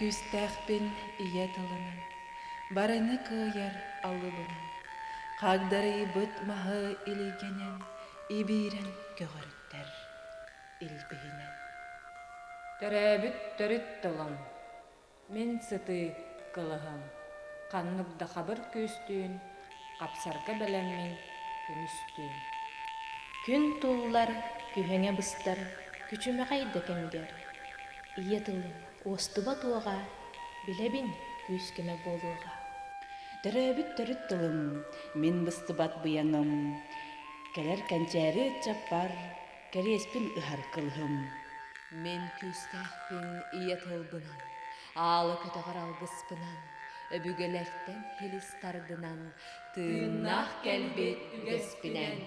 күстәхпин ие тылынан, барыны кыяр алыбынан, қагдары бұт мағы илигенен, ибирен көгөріттер илбейінен. Төрәбіт төріт тылым, мен сыты кылығым, қаннық да қабыр көстүүн, қапсарға бәлеммен күністүүн. Күн туллар, күхеңе быстар, күчіме қайды кемгер. Ие тылым, остыба туаға, білебін күскеме болуға. Төрөбүт төрүт тылым, мен быстыбат бұяңым, кәлер кәнчәрі чаппар, кәреспін ұхар кылғым. Мен күстәхпин ие тылбынан, алы көтіғар алғыспынан, өбүгелерттен хелис тардынан, тыыннақ кәлбет үгеспінен.